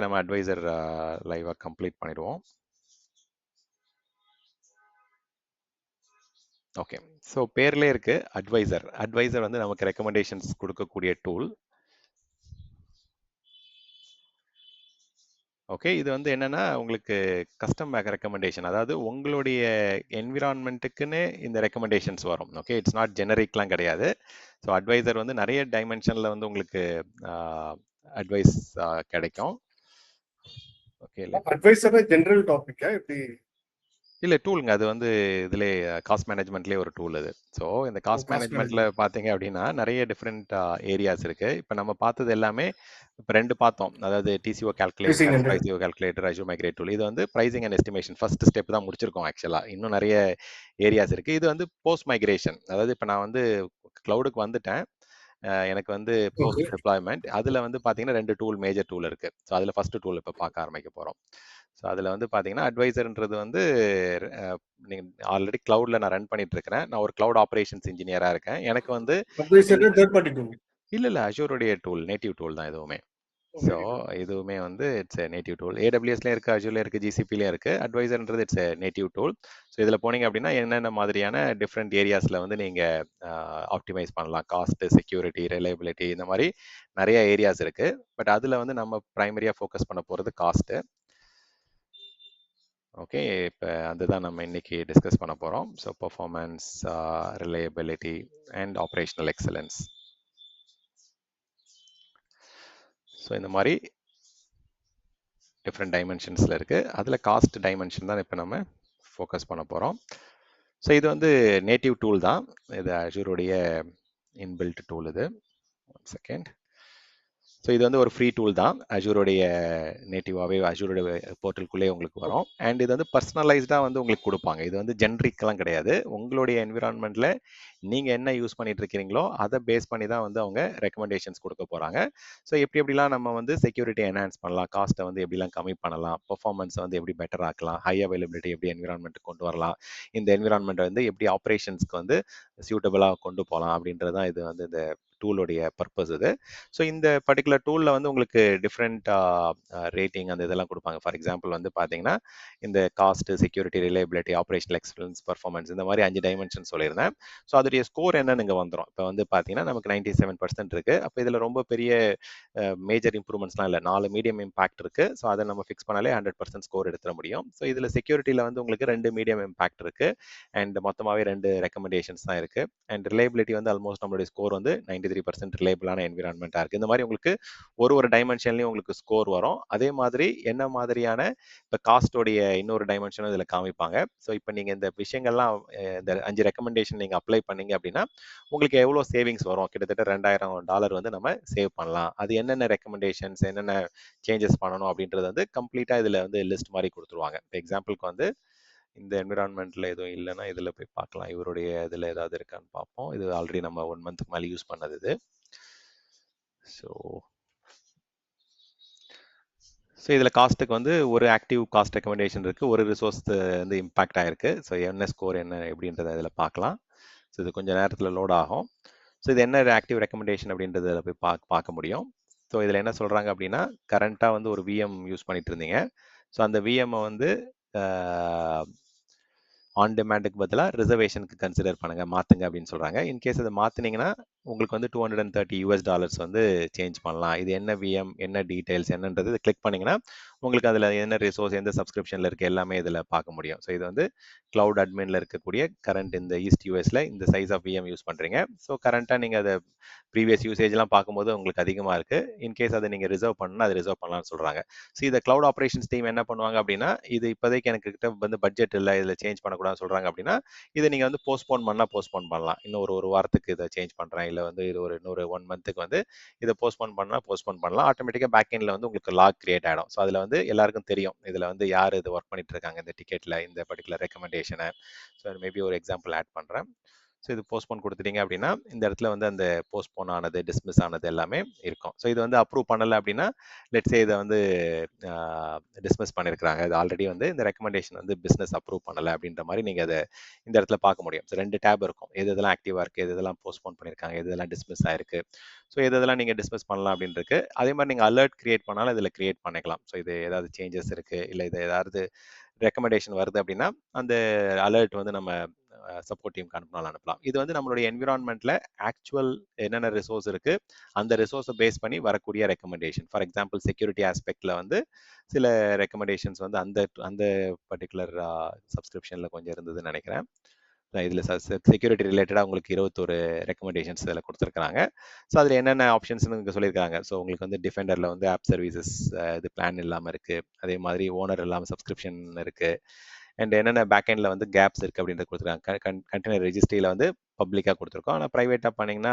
நம்ம அட்வைசர் லைவாக கம்ப்ளீட் பண்ணிடுவோம். ஓகே, ஸோ பேர்லேயே இருக்கு அட்வைசர். அட்வைசர் வந்து நமக்கு ரெக்கமெண்டேஷன்ஸ் கொடுக்கக்கூடிய டூல். ஓகே, இது வந்து என்னன்னா உங்களுக்கு கஸ்டம் பேக் ரெக்கமெண்டேஷன், அதாவது உங்களுடைய என்விரான்மெண்ட்டுக்குன்னு இந்த ரெக்கமெண்டேஷன்ஸ் வரும். ஓகே, இட்ஸ் நாட் ஜெனரிக்லாம் கிடையாது. ஸோ அட்வைசர் வந்து நிறைய டைமென்ஷனில் வந்து உங்களுக்கு அட்வைஸ் கிடைக்கும். ஓகே, அட்வைசர் ஜெனரல் டாபிக்கா எப்படி? இல்லை டூலுங்க, அது வந்து இதிலே காஸ்ட் மேனேஜ்மெண்ட்லேயே ஒரு டூல் அது. ஸோ இந்த காஸ்ட் மேனேஜ்மெண்ட்டில் பார்த்தீங்க அப்படின்னா நிறைய டிஃப்ரெண்ட் ஏரியாஸ் இருக்குது. இப்போ நம்ம பார்த்தது எல்லாமே இப்போ 2 பார்த்தோம், அதாவது டிசிஓ கால்குலேட்டர், ப்ரைசிஓ கால்குலேட்டர், அஜூ மைக்ரேட் டூல். இது வந்து pricing and estimation first step தான் முடிச்சிருக்கோம். ஆக்சுவலாக இன்னும் நிறைய ஏரியாஸ் இருக்குது. இது வந்து போஸ்ட் மைக்ரேஷன், அதாவது இப்போ நான் வந்து க்ளவுடுக்கு வந்துட்டேன், எனக்கு வந்து போஸ்ட் டிப்ளாய்மெண்ட். அதில் வந்து பார்த்தீங்கன்னா 2 டூல், மேஜர் டூல் இருக்குது. ஸோ அதில் ஃபர்ஸ்ட் டூல் இப்போ பார்க்க ஆரம்பிக்க போகிறோம். ஸோ அதில் வந்து பார்த்தீங்கன்னா அட்வைசர்ன்றது வந்து நீங்கள் ஆல்ரெடி க்ளவுடில் நான் ரன் பண்ணிட்டு இருக்கிறேன். நான் ஒரு க்ளவுட் ஆப்ரேஷன்ஸ் இன்ஜினியராக இருக்கேன். எனக்கு வந்து இல்லை அஜூருடைய டூல், நேட்டிவ் டூல் தான் எதுவுமே. ஸோ இதுவுமே வந்து இட்ஸ் நேட்டிவ் டூல். ஏடபிள்யூஎஸ்லேயும் இருக்குது, அஜூர்லேயும் இருக்குது, ஜிசிபிலையும் இருக்குது. அட்வைசர்ன்றது இட்ஸ் நேட்டிவ் டூல். ஸோ இதில் போனீங்க அப்படின்னா என்னென்ன மாதிரியான டிஃப்ரெண்ட் ஏரியாஸில் வந்து நீங்கள் ஆப்டிமைஸ் பண்ணலாம், காஸ்ட்டு, செக்யூரிட்டி, ரிலையபிலிட்டி, இந்த மாதிரி நிறைய ஏரியாஸ் இருக்குது. பட் அதில் வந்து நம்ம ப்ரைமரியாக ஃபோக்கஸ் பண்ண போகிறது காஸ்ட்டு. ஓகே, இப்போ அதுதான் நம்ம இன்னைக்கு டிஸ்கஸ் பண்ண போகிறோம். So performance, reliability and operational excellence. So இந்த மாதிரி டிஃப்ரெண்ட் டைமென்ஷன்ஸில் இருக்குது. அதில் காஸ்ட் டைமென்ஷன் தான் இப்போ நம்ம ஃபோக்கஸ் பண்ண போகிறோம். ஸோ இது வந்து நேட்டிவ் டூல் தான், இது அஜூருடைய இன்பில்ட் டூல். இது 1 செகண்ட். ஸோ இது வந்து ஒரு ஃப்ரீ டூல் தான், அஜூருடைய நேட்டிவாகவே அஜூருடைய போர்ட்டலுக்குள்ளேயே உங்களுக்கு வரும். அண்ட் இது வந்து பர்சனலைஸ்டாக வந்து உங்களுக்கு கொடுப்பாங்க. இது வந்து ஜென்ரிக்லாம் கிடையாது. உங்களுடைய என்விரான்மெண்ட்டில் நீங்கள் என்ன யூஸ் பண்ணிட்டு இருக்கிறீங்களோ அதை பேஸ் பண்ணி தான் வந்து அவங்க ரெக்கமெண்டேஷன்ஸ் கொடுக்க போகிறாங்க. ஸோ எப்படிலாம் நம்ம வந்து செக்யூரிட்டி என்ஹான்ஸ் பண்ணலாம், காஸ்ட்டை வந்து எப்படிலாம் கம்மி பண்ணலாம், பெர்ஃபார்மன்ஸை வந்து எப்படி பெட்டர் ஆக்கலாம், ஹை அவைலபிலிட்டி எப்படி என்விரான்மெண்ட்டுக்கு கொண்டு வரலாம், இந்த என்விரான்மெண்ட்டை வந்து எப்படி ஆப்ரேஷன்ஸ்க்கு வந்து சூட்டபிளாக கொண்டு போகலாம் அப்படின்றது தான் இது வந்து இந்த டூலோடைய பர்பஸ் இது. ஸோ இந்த பர்டிகுலர் டூலில் வந்து உங்களுக்கு டிஃப்ரெண்ட் ரேட்டிங் அந்த இதெல்லாம் கொடுப்பாங்க. ஃபார் எக்ஸாம்பிள் வந்து பார்த்தீங்கன்னா இந்த cost, security, reliability, operational excellence, performance, இந்த மாதிரி 5 டைமென்ஷன் சொல்லியிருந்தேன். ஸோ அதோடைய ஸ்கோர் என்னன்னு இங்கே வந்துடும். இப்போ வந்து பார்த்தீங்கன்னா நமக்கு 97% இருக்குது. அப்போ இதில் ரொம்ப பெரிய மேஜர் இம்ப்ரூவ்மெண்ட்ஸ்லாம் இல்லை, 4 மீடியம் இம்பாக்ட் இருக்குது. ஸோ அதை நம்ம ஃபிக்ஸ் பண்ணாலே 100% ஸ்கோர் எடுத்துட முடியும். ஸோ இதில் செக்யூரிட்டியில் வந்து உங்களுக்கு 2 மீடியம் இம்பாக்ட் இருக்குது அண்ட் மொத்தமாகவே 2 ரெக்கமெண்டேஷன்ஸ் தான் இருக்குது. அண்ட் ரிலையபிலிட்டி வந்து ஆல்மோஸ்ட் நம்மளுடைய ஸ்கோர் வந்து 93% ரிலையபிளான என்விரான்மெண்ட்டாக இருக்குது. இந்த மாதிரி உங்களுக்கு ஒரு டைமென்ஷன்லையும் உங்களுக்கு ஸ்கோர் வரும். அதே மாதிரி என்ன மாதிரியான இப்போ காஸ்டோடைய இன்னொரு டைமென்ஷனும் இதில் காமிப்பாங்க. ஸோ இப்போ நீங்கள் இந்த விஷயங்கள்லாம் இந்த 5 ரெக்கமெண்டேஷன் நீங்கள் அப்ளை பண்ணீங்க அப்படின்னா உங்களுக்கு எவ்வளோ சேவிங்ஸ் வரும், கிட்டத்தட்ட $2000 வந்து நம்ம சேவ் பண்ணலாம். அது என்னென்ன ரெக்கமெண்டேஷன்ஸ், என்னென்ன சேஞ்சஸ் பண்ணணும் அப்படின்றது வந்து கம்ப்ளீட்டாக இதில் வந்து லிஸ்ட் மாதிரி கொடுத்துருவாங்க. இப்போ எக்ஸாம்பிளுக்கு வந்து இந்த என்விரான்மெண்ட்டில் எதுவும் இல்லைன்னா இதில் போய் பார்க்கலாம், இவருடைய இதில் ஏதாவது இருக்கான்னு பார்ப்போம். இது ஆல்ரெடி நம்ம 1 மந்த்துக்கு மேலே யூஸ் பண்ணது இது. ஸோ இதில் காஸ்ட்டுக்கு வந்து ஒரு ஆக்டிவ் காஸ்ட் ரெக்கமெண்டேஷன் இருக்குது, ஒரு ரிசோர்ஸ் வந்து இம்பாக்ட் ஆகிருக்கு. ஸோ என்ன ஸ்கோர் என்ன எப்படின்றத இதில் பார்க்கலாம். ஸோ இது கொஞ்சம் நேரத்தில் லோட் ஆகும். ஸோ இது என்ன ஆக்டிவ் ரெக்கமெண்டேஷன் அப்படின்றத போய் பார்க்க முடியும். ஸோ இதில் என்ன சொல்கிறாங்க அப்படின்னா, கரண்ட்டாக வந்து ஒரு விஎம் யூஸ் பண்ணிட்டு இருந்தீங்க. ஸோ அந்த விஎம்மை வந்து ஆன் டிமாண்டுக்கு பதிலாக ரிசர்வேஷனுக்கு கன்சிடர் பண்ணுங்க, மாற்றுங்க அப்படின்னு சொல்கிறாங்க. இன்கேஸ் அதை மாற்றினீங்கன்னா உங்களுக்கு வந்து $230 வந்து சேஞ்ச் பண்ணலாம். இது என்ன விஎம், என்ன டீடைல்ஸ் என்னன்றது இதை கிளிக் பண்ணிங்கன்னா உங்களுக்கு அதில் என்ன ரிசோர்ஸ், எந்த சப்ஸ்கிரிப்ஷனில் இருக்குது எல்லாமே இதில் பார்க்க முடியும். ஸோ இது வந்து க்ளவுட் அட்மினில் இருக்கக்கூடிய கரண்ட் இந்த ஈஸ்ட் யூஎஸில் இந்த சைஸ் ஆஃப் விஎம் யூஸ் பண்ணுறீங்க. ஸோ கரண்ட்டாக நீங்கள் அதை ப்ரீவியஸ் யூசேஜ்லாம் பார்க்கும்போது உங்களுக்கு அதிகமாக இருக்குது. இன்கேஸ் அதை நீங்கள் ரிசர்வ் பண்ணால் அதை ரிசர்வ் பண்ணலாம்னு சொல்கிறாங்க. ஸோ இதை க்ளவுட் ஆப்ரேஷன்ஸ் டீம் என்ன பண்ணுவாங்க அப்படின்னா, இது இப்போதைக்கு எனக்கு கிட்ட வந்து பட்ஜெட் இல்லை, இதில் சேஞ்ச் பண்ணக்கூடாதுன்னு சொல்கிறாங்க அப்படின்னா, இதை நீங்கள் வந்து போஸ்ட்போன் பண்ணலாம். இன்னும் ஒரு வாரத்துக்கு இதை சேஞ்ச் பண்ணுறேன், இல்லை வந்து இது இன்னொரு 1 மந்த்துக்கு வந்து இதை போஸ்ட்போன் பண்ணலாம். ஆட்டோமேட்டிக்காக பேக்கெண்டில் வந்து உங்களுக்கு லாக் கிரியேட் ஆகிடும். ஸோ அதில் வந்து எல்லாருக்கும் தெரியும் இதில் வந்து யார் இது ஒர்க் பண்ணிட்டு இருக்காங்க இந்த டிக்கெட்டில், இந்த பர்டிகுலர் ரெக்கமெண்டேஷனை. ஸோ மேபி ஒரு எக்ஸாம்பிள் ஆட் பண்ணுறேன். ஸோ இது போஸ்ட்போன் கொடுத்துட்டீங்க அப்படின்னா இந்த இடத்துல வந்து அந்த போஸ்ட்போன் ஆனது டிஸ்மிஸ் ஆனது எல்லாமே இருக்கும். ஸோ இது வந்து அப்ரூவ் பண்ணலை அப்படின்னா லெட்ஸே இதை வந்து டிஸ்மிஸ் பண்ணியிருக்கிறாங்க, இது ஆல்ரெடி வந்து இந்த ரெக்கமெண்டேஷன் வந்து பிஸ்னஸ் அப்ரூவ் பண்ணலை அப்படின்ற மாதிரி நீங்கள் அதை இந்த இடத்துல பார்க்க முடியும். ஸோ 2 டேப் இருக்கும், எது இதெல்லாம் ஆக்டிவாக இருக்குது, எது இதெல்லாம் போஸ்ட்போன் பண்ணியிருக்காங்க, எது இதெல்லாம் டிஸ்மிஸ் ஆயிருக்கு. ஸோ எது இதெல்லாம் நீங்கள் டிஸ்மிஸ் பண்ணலாம் அப்படின்னு இருக்கு. அதே மாதிரி நீங்கள் அலர்ட் கிரியேட் பண்ணாலும் இதில் கிரியேட் பண்ணிக்கலாம். ஸோ இது ஏதாவது சேஞ்சஸ் இருக்குது இல்லை இது ஏதாவது ரெக்கமெண்டேஷன் வருது அப்படின்னா அந்த அலர்ட் வந்து நம்ம சப்போர்ட் டீமுக்கு அனுப்பினாலும் அனுப்பலாம். இது வந்து நம்மளுடைய என்விரான்மெண்ட்ல ஆக்சுவல் என்னென்ன ரிசோர்ஸ் இருக்கு அந்த ரிசோர்ஸை பேஸ் பண்ணி வரக்கூடிய ரெக்கமெண்டேஷன். ஃபார் எக்ஸாம்பிள் செக்யூரிட்டி ஆஸ்பெக்ட்ல வந்து சில ரெக்கமெண்டேஷன்ஸ் வந்து அந்த அந்த பர்டிகுலர் சப்ஸ்கிரிப்ஷன்ல கொஞ்சம் இருந்ததுன்னு நினைக்கிறேன். இதில் செக்யூரிட்டி ரிலேட்டடாக உங்களுக்கு 21 ரெக்கமெண்டேஷன்ஸ் இதில் கொடுத்துருக்காங்க. ஸோ அதில் என்னென்ன ஆப்ஷன்ஸ்னு இங்கே சொல்லியிருக்காங்க. ஸோ உங்களுக்கு வந்து டிஃபெண்டரில் வந்து ஆப் சர்வீசஸ் இது பிளான் இல்லாமல் இருக்குது, அதே மாதிரி ஓனர் இல்லாமல் சப்ஸ்கிரிப்ஷன் இருக்குது, அண்ட் என்னென்ன பேக்எண்டில் வந்து கேப்ஸ் இருக்குது அப்படின்றது கொடுத்துருக்காங்க. கண்டெய்னர் ரெஜிஸ்ட்ரியில் வந்து பப்ளிக்காக கொடுத்துருக்கோம், ஆனால் ப்ரைவேட்டாக பண்ணிங்கன்னா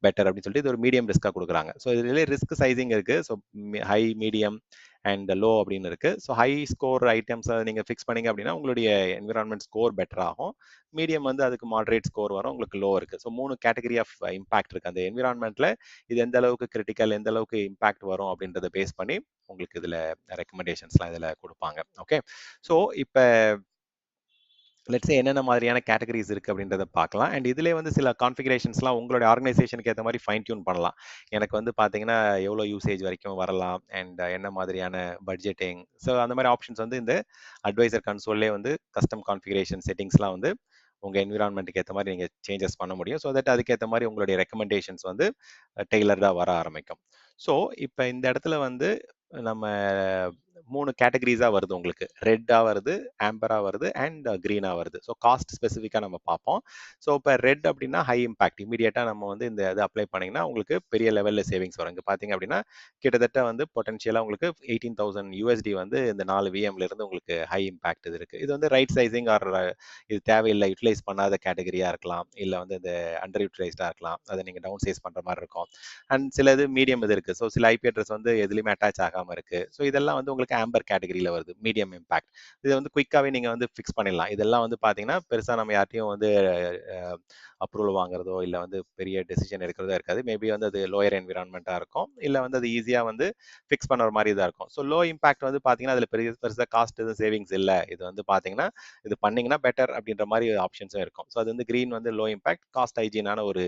பெட்டர் அப்படின்னு சொல்லிட்டு இது ஒரு மீடியம் ரிஸ்க்காக கொடுக்குறாங்க. ஸோ இதில் ரிஸ்க் சைசிங் இருக்குது. So high, medium and low அப்படின்னு இருக்குது. ஸோ ஹை ஸ்கோர் ஐட்டம்ஸை நீங்கள் ஃபிக்ஸ் பண்ணிங்க அப்படின்னா உங்களுடைய என்விரான்மெண்ட் ஸ்கோர் பெட்டர் ஆகும். மீடியம் வந்து அதுக்கு மாடரேட் ஸ்கோர் வரும், உங்களுக்கு லோ இருக்குது. ஸோ 3 கேட்டகரி ஆஃப் இம்பாக்ட் இருக்குது அந்த என்விரான்மெண்ட்டில். இது எந்த அளவுக்கு கிரிட்டிக்கல், எந்த அளவுக்கு இம்பாக்ட் வரும் அப்படின்றத பேஸ் பண்ணி உங்களுக்கு இதில் ரெக்கமெண்டேஷன்ஸ்லாம் இதில் கொடுப்பாங்க. ஓகே, ஸோ இப்போ லெட்ஸே என்னென்ன மாதிரியான கேட்டகரிஸ் இருக்குது அப்படின்றத பார்க்கலாம். அண்ட் இதிலே வந்து சில கான்ஃபிகரேஷன்ஸ்லாம் உங்களோட ஆர்கனைசேஷனுக்கு ஏற்ற மாதிரி ஃபைன் டியூன் பண்ணலாம். எனக்கு வந்து பார்த்தீங்கன்னா எவ்வளோ யூசேஜ் வரைக்கும் வரலாம் அண்ட் என்ன மாதிரியான பட்ஜெட்டிங், ஸோ அந்த மாதிரி ஆப்ஷன்ஸ் வந்து இந்த அட்வைசர் கன்சோல்லே வந்து கஸ்டம் கான்ஃபிகரேஷன் செட்டிங்ஸ்லாம் வந்து உங்கள் என்விரான்மெண்ட்டுக்கு ஏற்ற மாதிரி நீங்கள் சேஞ்சஸ் பண்ண முடியும். ஸோ தட் அதுக்கேற்ற மாதிரி உங்களுடைய ரெக்கமெண்டேஷன்ஸ் வந்து டெய்லர்டாக வர ஆரம்பிக்கும். ஸோ இப்போ இந்த இடத்துல வந்து நம்ம 3 கேட்டகரிஸாக வருது உங்களுக்கு. ரெட்டாக வருது, ஆம்பராக வருது அண்ட் க்ரீனாக வருது. ஸோ காஸ்ட் ஸ்பெசிஃபிக்காக நம்ம பார்ப்போம். ஸோ இப்போ ரெட் அப்படின்னா ஹை இம்பாக்ட், இமீடியட்டாக நம்ம வந்து இந்த இது அப்ளை பண்ணிங்கன்னா உங்களுக்கு பெரிய லெவலில் சேவிங்ஸ் வரும். இங்கே பார்த்தீங்க அப்படின்னா கிட்டத்தட்ட வந்து பொட்டன்ஷியலாக உங்களுக்கு 18,000 USD வந்து இந்த 4 VMல இருந்து உங்களுக்கு ஹை இம்பாக்ட் இது இருக்குது. இது வந்து ரைட் சைசிங் ஆர் இது தேவையில்லை யூட்டிலைஸ் பண்ணாத கேட்டகரியாக இருக்கலாம், இல்லை வந்து இந்த அண்டர் யூட்டிலைஸ்டாக இருக்கலாம், அதை நீங்கள் டவுன் சைஸ் பண்ணுற மாதிரி இருக்கும். அண்ட் சில இது மீடியம் இது இருக்குது. ஸோ சில ஐபி அட்ரஸ் வந்து எதுலையுமே அட்டாச் ஆகாமல் இருக்குது. ஸோ இதெல்லாம் வந்து உங்களுக்கு ஆம்பர் கேட்டகரியில் வருது, மீடியம் இம்பாக்ட். இதை வந்து குயிக்காகவே நீங்கள் வந்து ஃபிக்ஸ் பண்ணிடலாம். இதெல்லாம் வந்து பார்த்தீங்கன்னா பெருசாக நம்ம யார்ட்டையும் வந்து அப்ரூவல் வாங்குறதோ இல்லை வந்து பெரிய டெசிஷன் எடுக்கிறதோ இருக்காது. மேபி வந்து அது லோயர் என்விரான்மெண்ட்டாக இருக்கும், இல்லை வந்து அது ஈஸியாக வந்து ஃபிக்ஸ் பண்ணுற மாதிரி தான் இருக்கும். ஸோ லோ இம்பாக்ட் வந்து பார்த்தீங்கன்னா அதில் பெருசாக காஸ்ட் எதுவும் சேவிங்ஸ் இல்லை. இது வந்து பார்த்தீங்கன்னா இது பண்ணிங்கன்னா பெட்டர் அப்படின்ற மாதிரி ஆப்ஷன்ஸும் இருக்கும். ஸோ அது வந்து க்ரீன் வந்து லோ இம்பாக்ட், காஸ்ட் ஹைஜீனான ஒரு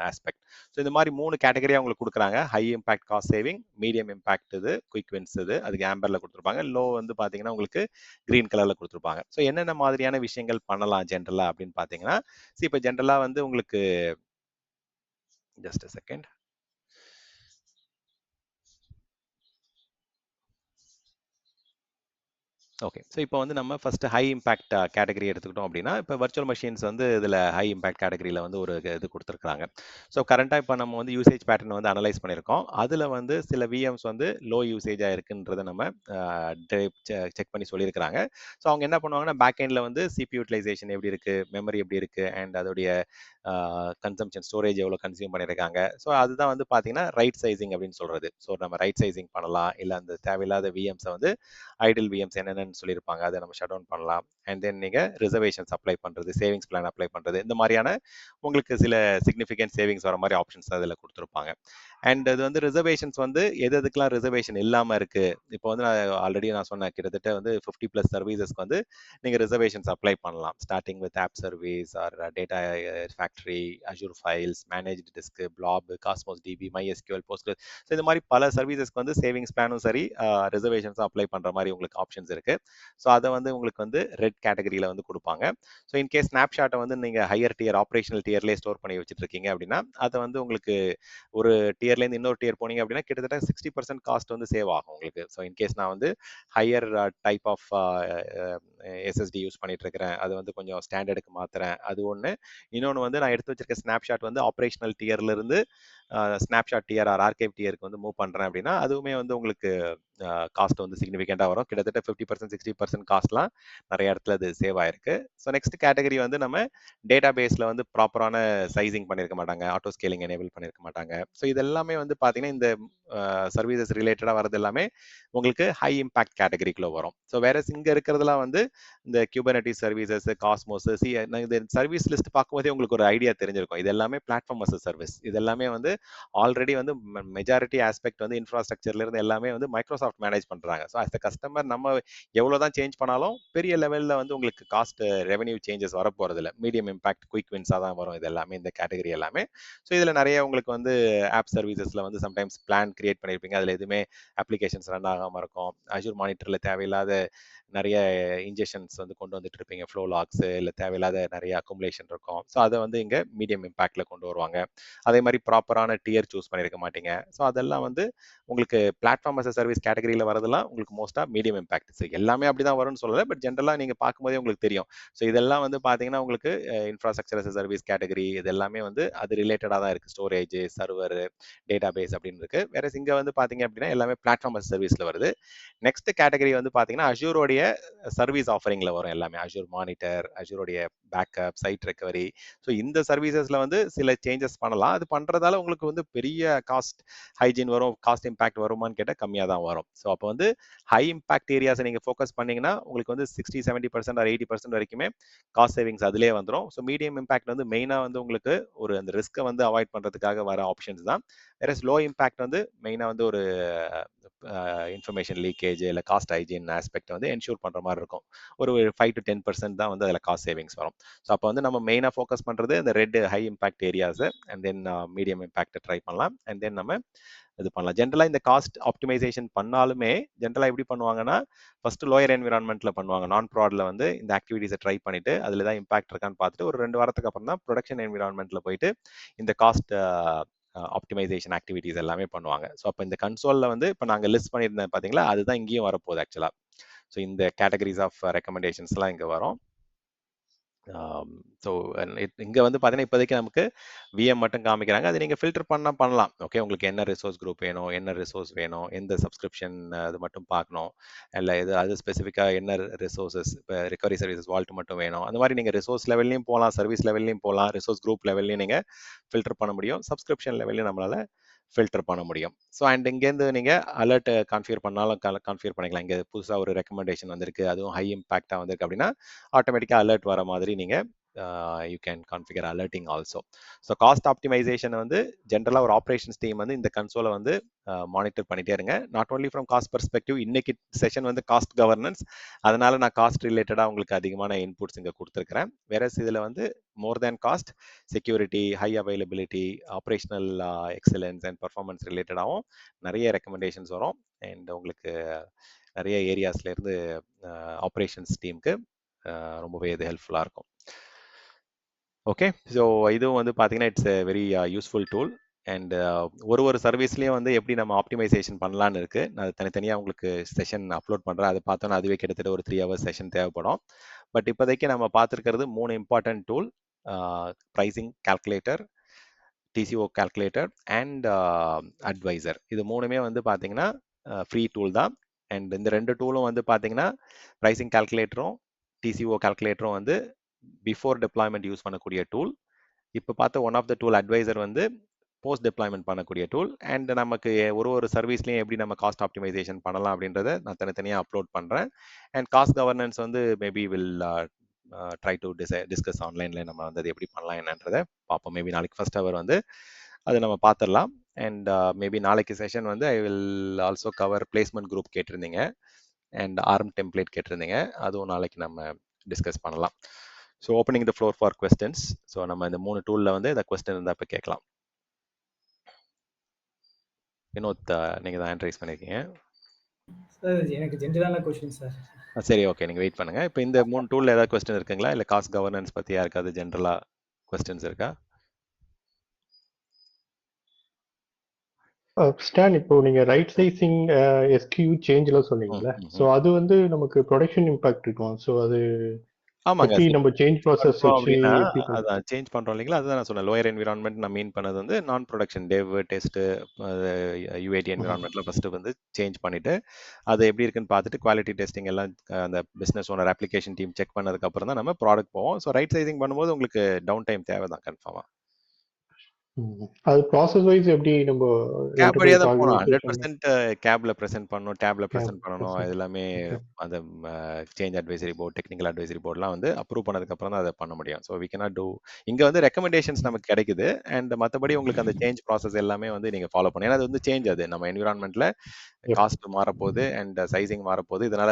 ஆஸ்பெக்ட். ஸோ இந்த மாதிரி 3 கேட்டகரியாக உங்களுக்கு கொடுக்குறாங்க. High impact cost saving, medium impact இது குயிக் வின்ஸ் இது அதுக்கு ஆம்பரில் கொடுத்துருப்பாங்க, லோ வந்து பார்த்தீங்கன்னா உங்களுக்கு க்ரீன் கலரில் கொடுத்துருப்பாங்க. ஸோ என்னென்ன மாதிரியான விஷயங்கள் பண்ணலாம் ஜென்ரலாக அப்படின்னு பார்த்தீங்கன்னா, இப்போ ஜென்ரலாக வந்து உங்களுக்கு just a second. Okay, so இப்போ வந்து நம்ம ஃபர்ஸ்ட் ஹை இம்பாக்ட் கேட்டகரி எடுத்துக்கிட்டோம் அப்படின்னா, இப்போ வர்ச்சுவல் மெஷின்ஸ் வந்து இதில் ஹை இம்பாக்ட் கேட்டகரியில் வந்து ஒரு இது கொடுத்துருக்காங்க. ஸோ கரண்ட்டாக இப்போ நம்ம வந்து யூசேஜ் பேட்டர்ன் வந்து அனலைஸ் பண்ணியிருக்கோம். அதில் வந்து சில விஎம்ஸ் வந்து லோ யூசேஜாக இருக்குன்றதை நம்ம செக் பண்ணி சொல்லியிருக்கிறாங்க. ஸோ அவங்க என்ன பண்ணுவாங்கன்னா பேக் எண்டில் வந்து சிபி யூட்டிலைசேஷன் எப்படி இருக்குது, மெமரி எப்படி இருக்குது அண்ட் அதோடைய கன்சம்ஷன் ஸ்டோரேஜ் எவ்வளோ கன்சியூம் பண்ணியிருக்காங்க. ஸோ அதுதான் வந்து பார்த்தீங்கன்னா ரைட் சைசிங் அப்படின்னு சொல்கிறது. ஸோ நம்ம ரைட் சைசிங் பண்ணலாம், இல்லை அந்த தேவையில்லாத விஎம்ஸை வந்து ஐடில் விஎம்ஸ் என்னென்னு சொல்லியிருப்பாங்க அதை நம்ம ஷட் டவுன் பண்ணலாம். அண்ட் தென் நீங்கள் ரிசர்வேஷன்ஸ் அப்ளை பண்ணுறது, சேவிங்ஸ் பிளான் அப்ளை பண்ணுறது, இந்த மாதிரியான உங்களுக்கு சில சிக்னிஃபிகண்ட் சேவிங்ஸ் வர மாதிரி ஆப்ஷன்ஸ் அதில் கொடுத்துருப்பாங்க. அண்ட் இது வந்து ரிசர்வேஷன்ஸ் வந்து எதுக்கெல்லாம் ரிசர்வேஷன் இல்லாமல் இருக்குது. இப்போ வந்து நான் ஆல்ரெடி நான் சொன்னேன் கிட்டத்தட்ட வந்து 50+ சர்வீசஸ்க்கு வந்து நீங்கள் ரிசர்வேஷன்ஸ் அப்ளை பண்ணலாம். Starting with app service or data factory, Azure files, managed disk, blob, Cosmos DB, MySQL, post. So இந்த மாதிரி பல சர்வீசஸ்க்கு வந்து சேவிங்ஸ் பிளானும் சரி ரிசர்வேஷன்ஸும் அப்ளை பண்ணுற மாதிரி உங்களுக்கு ஆப்ஷன்ஸ் இருக்குது. ஸோ அதை வந்து உங்களுக்கு வந்து ரெட் கேட்டகரியில் வந்து கொடுப்பாங்க. ஸோ இன்கேஸ் ஸ்னாப்ஷாட்டை வந்து நீங்கள் ஹையர் டியர் ஆப்ரேஷனல் டியர்லேயே ஸ்டோர் பண்ணி வச்சுட்டு இருக்கீங்க அப்படின்னா அதை வந்து உங்களுக்கு ஒரு டியர்லேருந்து இன்னொரு டியர் போனீங்க அப்படின்னா கிட்டத்தட்ட 60% காஸ்ட் வந்து சேவ் ஆகும் உங்களுக்கு. ஸோ இன்கேஸ் நான் வந்து higher type of SSD use பண்ணிட்டு இருக்கிறேன், அது வந்து கொஞ்சம் ஸ்டாண்டர்டுக்கு மாற்றுறேன், அது ஒன்று. இன்னொன்று வந்து நான் எடுத்து வச்சிருக்க ஸ்னாப்ஷாட் வந்து ஆப்ரேஷனல் டியர்லேருந்து ஸ்னாப்ஷாட் டியர் ஆர் ஆர்கைவ் டியருக்கு வந்து மூவ் பண்ணுறேன் அப்படின்னா அதுவுமே வந்து உங்களுக்கு காஸ்ட் வந்து சிக்னிஃபிகண்டாக வரும். கிட்டத்தட்ட 50% 60% காஸ்ட்லாம் நிறைய இடத்துல அது சேவ் ஆயிருக்கு. ஸோ நெக்ஸ்ட் கேட்டகரி வந்து நம்ம டேட்டா பேஸில் வந்து ப்ராப்பரான சைசிங் பண்ணியிருக்க மாட்டாங்க, ஆட்டோ ஸ்கேலிங் எனேபிள் பண்ணியிருக்க மாட்டாங்க. ஸோ இது எல்லாமே வந்து பார்த்தீங்கன்னா இந்த சர்வீசஸ் ரிலேட்டடாக வரது எல்லாமே உங்களுக்கு ஹை இம்பாக்ட் கேட்டகரிக்குள்ளே வரும். ஸோ வேற இங்கே இருக்கிறதுலாம் வந்து இந்த Kubernetes சர்வீசஸ், காஸ்மோஸ், இந்த சர்வீஸ் லிஸ்ட் பார்க்கும்போதே உங்களுக்கு ஒரு ஐடியா தெரிஞ்சிருக்கும். இது எல்லாமே பிளாட்ஃபார்ம் அஸ் சர்வீஸ். இது எல்லாமே வந்து ஆல்ரெடி வந்து மெஜாரிட்டி ஆஸ்பெக்ட் வந்து இன்ஃப்ராஸ்ட்ரக்சர்ல இருந்து எல்லாமே வந்து மைக்ரோசாஃப்ட் மேனேஜ் பண்றாங்க. ஸோ அஸ் கஸ்டமர் நம்ம எவ்வளோதான் சேஞ்ச் பண்ணாலும் பெரிய லெவலில் வந்து உங்களுக்கு காஸ்ட் ரெவன்யூ சேஞ்சஸ் வரப்போறதில்ல. மீடியம் இம்பாக்ட் குயிக் வின்ஸாக தான் வரும் இது எல்லாமே, இந்த கேட்டகரி எல்லாமே. ஸோ இதில் நிறைய உங்களுக்கு வந்து ஆப் சர்வீசஸில் வந்து சம்டைம்ஸ் பிளான் கிரியேட் பண்ணியிருப்பீங்க, அதில் எதுவுமே அப்ளிகேஷன்ஸ் ரன் ஆகாமல் இருக்கும். அஜூர் மானிட்டரில் தேவையில்லாத நிறைய இன்ஜெக்ஷன்ஸ் வந்து கொண்டு வந்துட்டு இருப்பீங்க, ஃப்ளோ லாக்ஸ், இல்லை தேவையில்லாத நிறைய அக்குமுலேஷன் இருக்கும். ஸோ அதை வந்து இங்கே மீடியம் இம்பாக்டில் கொண்டு வருவாங்க. அதே மாதிரி ப்ராப்பரான டியர் சூஸ் பண்ணியிருக்க மாட்டீங்க. ஸோ அதெல்லாம் வந்து உங்களுக்கு பிளாட்ஃபார்ம் அஸ் சர்வீஸ் கேட்டகரியில் வரதெல்லாம் உங்களுக்கு மோஸ்ட்டாக மீடியம் இம்பாக்ட். ஸோ எல்லாமே அப்படி தான் வரும்னு சொல்லலை, பட் ஜென்ரலாக நீங்கள் பார்க்கும்போதே உங்களுக்கு தெரியும். ஸோ இதெல்லாம் வந்து பார்த்தீங்கன்னா உங்களுக்கு இன்ஃப்ராஸ்ட்ரக்சர் அஸ் சர்வீஸ் கேட்டகரி இது எல்லாமே வந்து அது ரிலேட்டடாக தான் இருக்குது. ஸ்டோரேஜ், சர்வர், டேட்டா பேஸ் அப்படின்னு இருக்கு. வேற இங்கே வந்து பார்த்தீங்க அப்படின்னா எல்லாமே பிளாட்ஃபார்ம் அஸ் சர்வீஸில் வருது. நெக்ஸ்ட் கேட்டகரி வந்து பார்த்தீங்கன்னா அஜூரோடைய சர்வீஸ் ஆஃபரிங்ல வரும் எல்லாமே. அஜூர் மானிட்டர், அஜூரோடைய பேக்கப், சைட் ரெக்கவரி. ஸோ இந்த சர்வீசஸ்ல வந்து சில சேஞ்சஸ் பண்ணலாம். அது பண்றதால உங்களுக்கு வந்து பெரிய காஸ்ட் ஹைஜீன் வரும், காஸ்ட் இம்பாக்ட் வருமான்னு கேட்டால் கம்மியாக தான் வரும். ஸோ அப்போ வந்து ஹை இம்பாக்ட் ஏரியாஸை நீங்கள் ஃபோக்கஸ் பண்ணீங்கன்னா உங்களுக்கு வந்து 60-70% ஆர் 80% வரைக்குமே காஸ்ட் சேவிங்ஸ் அதிலே வந்துடும். ஸோ மீடியம் இம்பாக்ட் வந்து மெயினாக வந்து உங்களுக்கு ஒரு அந்த ரிஸ்க்கை வந்து அவாய்ட் பண்ணுறதுக்காக வர ஆப்ஷன்ஸ் தான். வேற லோ இம்பாக்ட் வந்து மெயினாக வந்து ஒரு இன்ஃபர்மேஷன் லீக்கேஜ் இல்லை காஸ்ட் ஹைஜீன் ஆஸ்பெக்ட் வந்து என்ஷூர் பண்ணுற மாதிரி இருக்கும். ஒரு 5-10% தான் வந்து அதில் காஸ்ட் சேவிங்ஸ் வரும். ஸோ அப்போ வந்து நம்ம மெயினாக ஃபோக்கஸ் பண்ணுறது இந்த red high impact areas and then medium impact try பண்ணலாம். அண்ட் தென் நம்ம இது பண்ணலாம். ஜென்ரலாக இந்த காஸ்ட் ஆப்டிமைசேஷன் பண்ணாலுமே ஜென்ரலாக எப்படி பண்ணுவாங்கன்னா ஃபர்ஸ்ட் லோயர் என்விரான்மெண்ட்ல பண்ணுவாங்க. நான் ப்ராட்ல வந்து இந்த ஆக்டிவிட்டிஸை ட்ரை பண்ணிட்டு அதில் தான் இம்பாக்ட் இருக்கான்னு பார்த்துட்டு ஒரு 2 வாரத்துக்கு அப்புறம் தான் ப்ரொடக்ஷன் என்விரான்மெண்ட்ல போயிட்டு இந்த காஸ்ட் ஆப்டிமைசேஷன் ஆக்டிவிட்டிஸ் எல்லாமே பண்ணுவாங்க. ஸோ அப்போ இந்த கன்சோலில் வந்து இப்போ நாங்கள் லிஸ்ட் பண்ணியிருந்தேன் பார்த்தீங்களா, அதுதான் இங்கேயும் வரப்போகுது ஆக்சுவலாக. ஸோ இந்த கேட்டகரிஸ் ஆஃப் ரெக்கமெண்டேஷன்ஸ்லாம் இங்கே வரும். ஸோ இங்கே வந்து பார்த்தீங்கன்னா இப்போதைக்கு நமக்கு விஎம் மட்டும் காமிக்கிறாங்க. அது நீங்கள் ஃபில்டர் பண்ணலாம். ஓகே, உங்களுக்கு என்ன ரிசோர்ஸ் குரூப் வேணும், என்ன ரிசோர்ஸ் வேணும், எந்த சப்ஸ்கிரிப்ஷன் அது மட்டும் பார்க்கணும், இல்லை இது அது ஸ்பெசிஃபிக்காக என்ன ரிசோர்ஸஸ், இப்போ ரிகவரி சர்வீசஸ் வால்ட் மட்டும் வேணும். அந்த மாதிரி நீங்கள் ரிசோர்ஸ் லெவல்லையும் போகலாம், சர்வீஸ் லெவல்லையும் போகலாம், ரிசோர்ஸ் குரூப் லெவல்லையும் நீங்கள் ஃபில்டர் பண்ண முடியும், சப்ஸ்கிரிப்ஷன் லெவல்லையும் நம்மளால் ஃபில்டர் பண்ண முடியும். ஸோ அண்ட் இங்கேருந்து நீங்கள் அலர்ட் கான்ஃபிகர் பண்ணாலும் கான்ஃபிகர் பண்ணிக்கலாம். இங்கே புதுசாக ஒரு ரெக்கமெண்டேஷன் வந்திருக்கு, அதுவும் ஹை இம்பாக்டாக வந்திருக்கு அப்படின்னா ஆட்டோமேட்டிக்காக அலர்ட் வர மாதிரி நீங்கள் you can configure alerting also. So cost optimization வந்து ஜென்ரலாக ஒரு ஆப்ரேஷன்ஸ் டீம் வந்து இந்த கன்சோலை வந்து மானிட்டர் பண்ணிட்டே இருங்க. Not only from cost perspective. இன்னைக்கு செஷன் வந்து காஸ்ட் கவர்னன்ஸ், அதனால நான் காஸ்ட் ரிலேட்டடாக உங்களுக்கு அதிகமான இன்புட்ஸ் இங்கே கொடுத்துருக்கிறேன். வேற இதில் வந்து more than cost, security, high availability, operational excellence and performance ரிலேட்டடாகவும் நிறைய ரெக்கமெண்டேஷன்ஸ் வரும். அண்ட் உங்களுக்கு நிறைய ஏரியாஸ்லேருந்து ஆப்ரேஷன்ஸ் டீமுக்கு ரொம்பவே இது ஹெல்ப்ஃபுல்லாக இருக்கும். ஓகே, ஸோ இதுவும் வந்து பார்த்தீங்கன்னா it's a very useful tool. And ஒரு சர்வீஸ்லேயும் வந்து எப்படி நம்ம ஆப்டிமைசேஷன் பண்ணலான்னு இருக்குது. நான் தனித்தனியாக உங்களுக்கு செஷன் அப்லோட் பண்ணுறேன். அதை பார்த்தோன்னா அதுவே கிட்டத்தட்ட ஒரு 3 hours செஷன் தேவைப்படும். பட் இப்போதைக்கு நம்ம பார்த்துருக்கிறது 3 important tool: pricing calculator, TCO calculator and advisor. இது மூணுமே வந்து பார்த்தீங்கன்னா ஃப்ரீ டூல் தான். அண்ட் இந்த 2 டூலும் வந்து பார்த்தீங்கன்னா ப்ரைசிங் கால்குலேட்டரும் டிசிஓ கால்குலேட்டரும் வந்து பிஃபோர் டிப்ளாய்மெண்ட் யூஸ் பண்ணக்கூடிய டூல். இப்போ பார்த்த one of the tool advisor வந்து போஸ்ட் டிப்ளாய்மெண்ட் பண்ணக்கூடிய டூல். அண்ட் நமக்கு ஒரு சர்வீஸ்லையும் எப்படி நம்ம காஸ்ட் ஆப்டிமைசேஷன் பண்ணலாம் அப்படின்றத நான் தனித்தனியாக அப்லோட் பண்ணுறேன். அண்ட் காஸ்ட் கவர்னன்ஸ் வந்து maybe will try to discuss ஆன்லைனில் நம்ம வந்து அது எப்படி பண்ணலாம் என்னன்றதை பார்ப்போம். மேபி நாளைக்கு ஃபர்ஸ்ட் ஹவர் வந்து அதை நம்ம பார்த்துடலாம். அண்ட் மேபி நாளைக்கு செஷன் வந்து I will also cover placement group கேட்டிருந்தீங்க அண்ட் ஆர்ம் டெம்ப்ளேட் கேட்டிருந்தீங்க, அதுவும் நாளைக்கு நம்ம டிஸ்கஸ் பண்ணலாம். So opening the floor for questions. So நம்ம இந்த 3 டூலில் வந்து இந்த கொஸ்டின் இருந்தால் இப்போ கேட்கலாம். வினோத், நீங்கள் தான் ஹேண்ட் ரைஸ் பண்ணியிருக்கீங்க. சார் எனக்கு ஜென்ரலான கொஸ்டின் சார். சரி, ஓகே, நீங்கள் வெயிட் பண்ணுங்கள். இப்போ இந்த 3 டூலில் ஏதாவது கொஸ்டின் இருக்குங்களா, இல்லை காஸ்ட் கவர்னன்ஸ் பற்றி யாருக்காவது ஜென்ரலாக கொஸ்டின்ஸ் இருக்கா? ஸ்டான், இப்போ நீங்க ரைட் சைசிங் எஸ்கியூ சேஞ்ச்ல சொன்னீங்கல்ல, சோ அது வந்து நமக்கு ப்ரொடக்ஷன் இம்பாக்ட் இருக்கும். சோ அது ஆமாங்க, எப்படி நம்ம சேஞ்ச் ப்ராசஸ் வச்சு அப்படின்னா எப்படி அதான் சேஞ்ச் பண்ணுறோம் இல்லைங்களா, அதுதான் நான் சொன்னேன். லோயர் என்விரான்மெண்ட் நான் மீன் பண்ணது வந்து நான் ப்ரொடக்ஷன் டெவ் டெஸ்ட்டு யூஏடி என்விரான்மெண்ட்டில் ஃபஸ்ட்டு வந்து சேஞ்ச் பண்ணிவிட்டு அது எப்படி இருக்குன்னு பார்த்துட்டு குவாலிட்டி டெஸ்டிங் எல்லாம் அந்த business owner application team check பண்ணதுக்கப்புறம் தான் நம்ம ப்ராடக்ட் போவோம். ஸோ ரைட் சைசிங் பண்ணும்போது உங்களுக்கு டவுன் டைம் தேவை தான் கன்ஃபார்மாக. அது ப்ராசஸ் வைஸ் எப்படி நம்ம கேப் வழியா என்டர்பிரைஸ் தான் போகணும். ஆர்கனைசேஷன் 100% கேப்ல பிரசன்ட் பண்ணணும், டேப்ல பிரசன்ட் பண்ணணும். கேப் அது எல்லாமே ஓகே அந்த change advisory board, technical advisory போர்ட்லாம் வந்து அப்ரூவ் பண்ணதுக்கு அப்புறம் தான் அதை பண்ண முடியும். So we cannot do. இங்க வந்து ரெக்கமெண்டேஷன்ஸ் நமக்கு கிடைக்குது. அண்ட் மத்தபடி உங்களுக்கு அந்த சேஞ்ச் ப்ராசஸ் எல்லாமே வந்து நீங்க ஃபாலோ பண்ணணும். ஏன்னா அது வந்து சேஞ்ச் அது நம்ம என்விரான்மெண்ட்ல காஸ்ட் மாறப்போகுது அண்ட் சைசிங் மாறப்போகுது. இதனால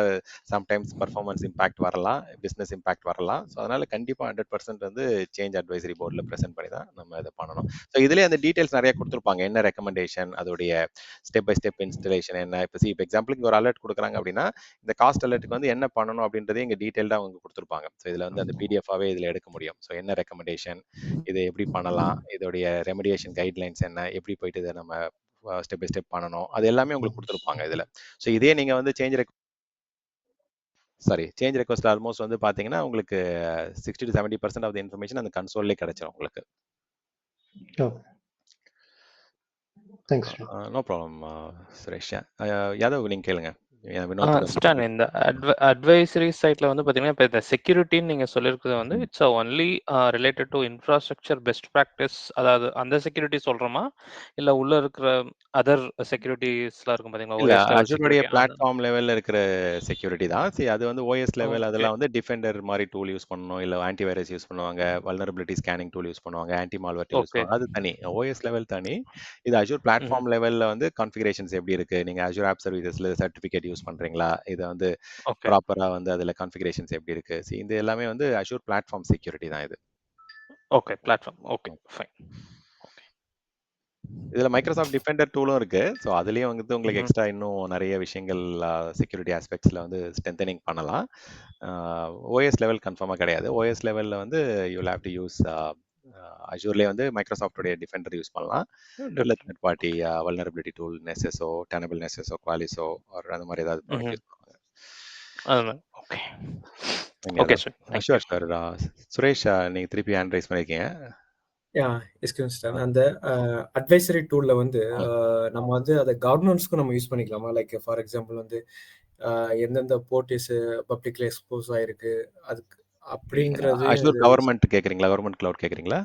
சம்டைம்ஸ் பர்ஃபார்மன்ஸ் இம்பாக்ட் வரலாம், பிசினஸ் இம்பாக்ட் வரலாம். ஸோ அதனால கண்டிப்பா 100% வந்து சேஞ்ச் அட்வைசரி போர்டில் ப்ரெசென்ட் பண்ணி தான் நம்ம இதை பண்ணணும். ஸோ இதுலேயே அந்த டீடைல்ஸ் நிறைய கொடுத்துருப்பாங்க. என்ன ரெக்கமெண்டேஷன், அதோடைய ஸ்டெப் பை ஸ்டெப் இன்ஸ்டலேஷன் என்ன. இப்போ எக்ஸாம்பிளுக்கு ஒரு அலர்ட் கொடுக்குறாங்க அப்படின்னா இந்த காஸ்ட் அலர்ட்டுக்கு வந்து என்ன பண்ணணும் அப்படின்றதே இங்கே டீடைல்டாக அவங்க கொடுத்துருப்பாங்க. ஸோ இதில் வந்து அந்த பிடிஎஃபாகவே இதில் எடுக்க முடியும். ஸோ என்ன ரெக்கமெண்டேஷன், இதை எப்படி பண்ணலாம், இதோடைய ரெமடியேஷன் கைட்லைன்ஸ் என்ன, எப்படி போயிட்டு இதை நம்ம ஸ்டெப் பை ஸ்டெப் பண்ணணும், அது எல்லாமே உங்களுக்கு கொடுத்துருப்பாங்க இதில். ஸோ இதே நீங்கள் வந்து சேஞ்ச் ரெக்வஸ்ட் ஆல்மோஸ்ட் வந்து பார்த்தீங்கன்னா உங்களுக்கு 60 to 70% ஆஃப் த இன்ஃபர்மேஷன் அந்த கன்சோல்லே கிடைச்சிடும் உங்களுக்கு. Thanks no problem Suresh. Yadav நீங்கள் கேளுங்க. ஸ்டான் இந்த அட்வைசரி சைட்ல வந்து பாத்தீங்கன்னா இப்போ இந்த செக்யூரிட்டின்னு நீங்க சொல்லியிருக்கிறது வந்து it's only related to infrastructure best practice, அதாவது அந்த செக்யூரிட்டி சொல்றோமா இல்ல உள்ள இருக்கிற அதர் செக்யூரிட்டிஸ்லாம் இருக்கும் பாத்தீங்களா? இல்ல OS level அஜூருடைய security பிளாட்ஃபார்ம் லெவல்ல இருக்கிற செக்யூரிட்டி தான். சரி, அது வந்து OS லெவல் அதெல்லாம் வந்து டிஃபெண்டர் மாதிரி டூல் யூஸ் பண்ணணும், இல்ல ஆன்டிவைரஸ் யூஸ் பண்ணுவாங்க, வல்னரபிலிட்டி ஸ்கேனிங் டூல் யூஸ் பண்ணுவாங்க, ஆன்டி மால்வேர் யூஸ் பண்ணுவாங்க. அது தனி. OS லெவல் தனி. இது அஜூர் பிளாட்ஃபார்ம் லெவல்ல வந்து கான்ஃபிகரேஷன்ஸ் எப்படி இருக்கு, நீங்க அஜூர் ஆப் சர்வீசஸ்ல சர்டிஃபிகேட் யூஸ் பண்றீங்களா, இதை வந்து ப்ராப்பரா வந்து அதுல கான்ஃபிகரேஷன்ஸ் எப்படி இருக்கு, இது எல்லாமே வந்து அஜூர் பிளாட்ஃபார்ம் செக்யூரிட்டி தான் இது. Okay, platform. Okay, fine. இதுல மைக்ரோசாஃப்ட் டிஃபெண்டர் டூலும் இருக்கு. ஸோ அதுலயும் வந்து உங்களுக்கு எக்ஸ்ட்ரா இன்னும் நிறைய விஷயங்கள் செக்யூரிட்டி ஆஸ்பெக்ட்ஸ்ல வந்து ஸ்ட்ரென்தனிங் பண்ணலாம். ஓஎஸ் லெவல் கன்ஃபார்மா கிடையாது. ஓஎஸ் லெவல்ல வந்து யூ ஹேவ் டு யூஸ் அஜூர்லேயே வந்து மைக்ரோசாஃப்டோடைய டிஃபெண்டர் யூஸ் பண்ணலாம். இல்லை தேர்ட் பார்ட்டி வல்னரபிலிட்டி டூல் நெசஸோ, டெனபிள் நெசஸோ, குவாலிஸோ அந்த மாதிரி ஏதாவது ப்ராடக்ட் யூஸ் பண்ணுவாங்க. Okay sure sir. சுரேஷ், நீங்க திருப்பி ஹேண்ட் ரைஸ் பண்ணிருக்கீங்க. அந்த அட்வைசரி டூல்ல வந்து நம்ம வந்து அதை கவர்னன்ஸ்க்கும் நம்ம யூஸ் பண்ணிக்கலாமா? லைக் ஃபார் எக்ஸாம்பிள் வந்து எந்தெந்த போர்ட்டிஸ் பப்ளிக்ல எக்ஸ்போஸ் ஆயிருக்கு அதுக்கு அப்படிங்கிறது. அஜூர் கவர்மெண்ட் கேக்குறீங்களா? கவர்மெண்ட் கிளவுட் கேக்குறீங்களா?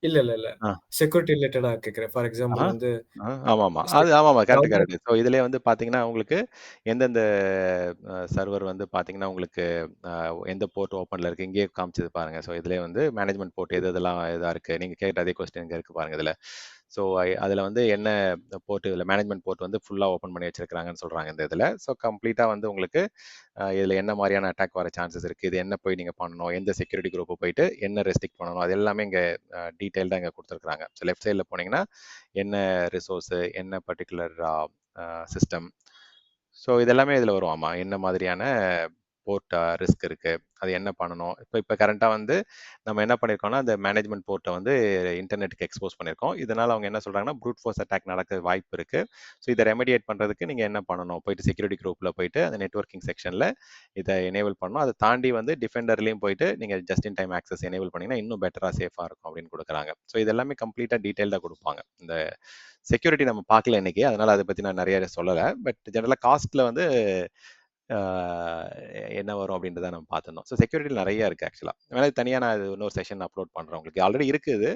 இல்ல செக்யூரிட்டி ரிலேட்டடா கேக்குறேன். ஃபார் எக்ஸாம்பிள் வந்து ஆமாமா, அது ஆமாமா, கரெக்ட். ஸோ இதுல வந்து பாத்தீங்கன்னா உங்களுக்கு எந்தெந்த சர்வர் வந்து பாத்தீங்கன்னா உங்களுக்கு எந்த போர்ட் ஓப்பன்ல இருக்கு இங்கேயே காமிச்சது பாருங்க. ஸோ இதுல வந்து மேனேஜ்மெண்ட் போர்ட் எதெல்லாம் இதா இருக்கு, நீங்க கேட்ட அதே கொஸ்டின் இங்க இருக்கு பாருங்க இதுல. ஸோ அதில் வந்து என்ன போர்ட், இதில் மேனேஜ்மெண்ட் போர்ட் வந்து ஃபுல்லாக ஓப்பன் பண்ணி வச்சிருக்காங்கன்னு சொல்கிறாங்க இந்த இதில். ஸோ கம்ப்ளீட்டாக வந்து உங்களுக்கு இதில் என்ன மாதிரியான அட்டாக் வர சான்சஸ் இருக்குது, இது என்ன போய் நீங்கள் பண்ணணும், எந்த செக்யூரிட்டி குரூப்பு போயிட்டு என்ன ரெஸ்ட்ரிக்ட் பண்ணணும், அது எல்லாமே இங்கே டீட்டெயில்டாக இங்கே கொடுத்துருக்குறாங்க. ஸோ லெஃப்ட் சைடில் போனீங்கன்னா என்ன ரிசோர்ஸு, என்ன பர்டிகுலர் சிஸ்டம், ஸோ இதெல்லாமே இதில் வரும். ஆமாம், என்ன மாதிரியான போர்ட் ரிஸ்க் இருக்கு, அது என்ன பண்ணணும். இப்போ கரண்டாக வந்து நம்ம என்ன பண்ணியிருக்கோம்னா அந்த மேனேஜ்மெண்ட் போர்ட்டை வந்து இன்டர்நெட்டுக்கு எக்ஸ்போஸ் பண்ணியிருக்கோம். இதனால அவங்க என்ன சொல்றாங்கன்னா ப்ரூட் ஃபோர்ஸ் அட்டாக் நடக்க வாய்ப்பு இருக்கு. ஸோ இதை ரெமடியேட் பண்றதுக்கு நீங்க என்ன பண்ணணும், போயிட்டு செக்யூரிட்டி குரூப்ல போயிட்டு அந்த நெட்வொர்க்கிங் செக்ஷன்ல இதை எனேபிள் பண்ணணும். அதை தாண்டி வந்து டிஃபெண்டர்லையும் போயிட்டு நீங்க just in time access enable பண்ணீங்கன்னா இன்னும் பெட்டரா சேஃபா இருக்கும் அப்படின்னு கொடுக்குறாங்க. ஸோ இது எல்லாமே கம்ப்ளீட்டா டீடைல்டா கொடுப்பாங்க. இந்த செக்யூரிட்டி நம்ம பார்க்கல இன்னைக்கு, அதனால அதை பத்தி நான் நிறைய சொல்லலை. பட் ஜெனரலா காஸ்ட்ல வந்து என்ன வரும் அப்படின்றத நம்ம பார்த்துருந்தோம். ஸோ செக்யூரிட்டியில் நிறைய இருக்குது ஆக்சுவலாக. வேணா தனியாக நான் இது இன்னொரு செஷன் அப்லோட் பண்ணுறேன். உங்களுக்கு ஆல்ரெடி இருக்குது,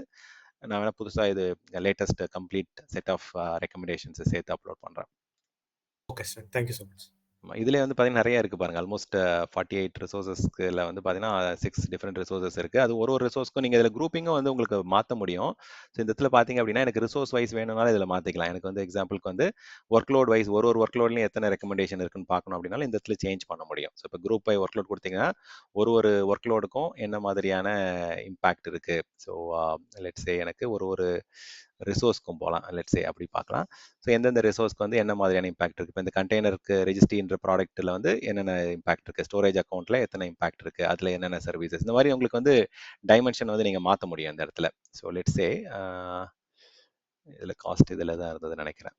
நான் வேணா புதுசாக இது latest complete set of recommendations சேர்த்து அப்லோட் பண்ணுறேன். Okay sir, thank you so much. இதுலேயே வந்து பார்த்தீங்கன்னா நிறைய இருக்குது பாருங்கள். ஆல்மோஸ்ட் 48 ரிசோர்ஸஸ்ல வந்து பார்த்தீங்கன்னா 6 டிஃப்ரெண்ட் ரிசோர்ஸஸ் இருக்குது. அது ஒரு ரிசோர்ஸ்க்கும் நீங்கள் இதில் குரூப்பிங்கும் வந்து உங்களுக்கு மாற்ற முடியும். ஸோ இந்த இடத்துல பார்த்தீங்க அப்படின்னா எனக்கு ரிசோர்ஸ் வைஸ் வேணும்னாலும் இதில் மாற்றிக்கலாம். எனக்கு வந்து எக்ஸாம்பிளுக்கு வந்து ஒர்க் லோட் வைஸ் ஒரு ஒர்க் லோட்லையும் எத்தனை ரெக்கமெண்டேஷன் இருக்குன்னு பார்க்கணும் அப்படின்னாலும் இந்த இடத்துல சேஞ்ச் பண்ண முடியும். ஸோ இப்போ குரூப் பை ஒர்க் லோட் கொடுத்தீங்கன்னா ஒரு ஒர்க் லோடுக்கும் என்ன மாதிரியான இம்பேக்ட் இருக்குது. ஸோ லெட்ஸ் சே எனக்கு ஒரு ரிசோர்ஸ்க்கும் போகலாம், லெட்ஸ் சே அப்படி பார்க்கலாம். ஸோ எந்தெந்த ரிசோர்ஸ்க்கு வந்து என்ன மாதிரியான இம்பாக்ட் இருக்குது. இப்போ இந்த கண்டெய்னருக்கு ரெஜிஸ்ட்ரின்ற ப்ராடக்ட்டில் வந்து என்னென்ன இம்பாக்ட் இருக்குது, ஸ்டோரேஜ் அக்கௌண்ட்டில் எத்தனை இம்பாக்ட் இருக்குது, அதில் என்னென்ன சர்வீசஸ், இந்த மாதிரி உங்களுக்கு வந்து டைமென்ஷன் வந்து நீங்கள் மாற்ற முடியும் இந்த இடத்துல. ஸோ லெட்ஸ் சே இதில் காஸ்ட் இதில் தான் இருந்ததுன்னு நினைக்கிறேன்.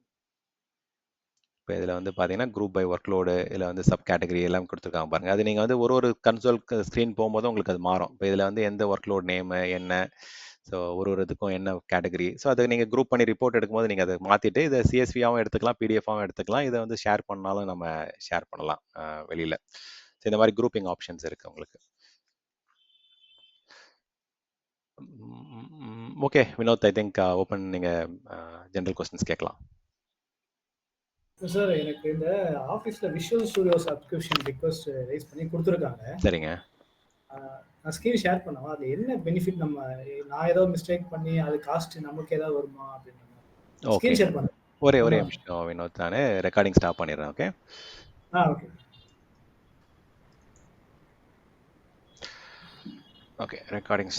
இப்போ இதில் வந்து பார்த்தீங்கன்னா குரூப் பை ஒர்க் லோடு, இதில் வந்து சப் கேட்டகரி எல்லாம் கொடுத்துருக்காங்க பாருங்கள். அது நீங்கள் வந்து ஒரு கன்சோல் ஸ்க்ரீன் போகும்போது உங்களுக்கு அது மாறும். இப்போ இதில் வந்து எந்த ஒர்க் லோட் நேமு என்ன, ஸோ இதுக்கும் என்ன கேட்டகரி, ஸோ அதை நீங்கள் குரூப் பண்ணி ரிப்போர்ட் எடுக்கும்போது நீங்கள் அதை மாற்றிட்டு இதை சிஎஸ்வியாகவும் எடுத்துக்கலாம், பிடிஎஃபாகவும் எடுத்துக்கலாம். இதை வந்து ஷேர் பண்ணாலும் நம்ம ஷேர் பண்ணலாம் வெளியில். ஸோ இந்த மாதிரி குரூப்பிங் ஆப்ஷன்ஸ் இருக்குது உங்களுக்கு. Okay Vinod, I think open நீங்கள் ஜென்ரல் கொஸ்டின்ஸ் கேட்கலாம். சார் எனக்கு இந்த ஆஃபீஸில் visual studio subscription request raise பண்ணி கொடுத்துருக்காங்க. சரிங்க. நான் ஸ்க்ரீன் ஷேர் பண்ணவா, அது என்ன பெனிஃபிட்? நான் ஏதோ மிஸ்டேக் பண்ணி அது காஸ்ட் நமக்கு ஏதாவது வருமா அப்படின்னு ஓகே, ஸ்க்ரீன் ஷேர் பண்ணேன். ஒரே நிமிஷம் வினோத், நான் ரெக்கார்டிங் ஸ்டாப் பண்ணிடுறேன். Okay okay okay, recording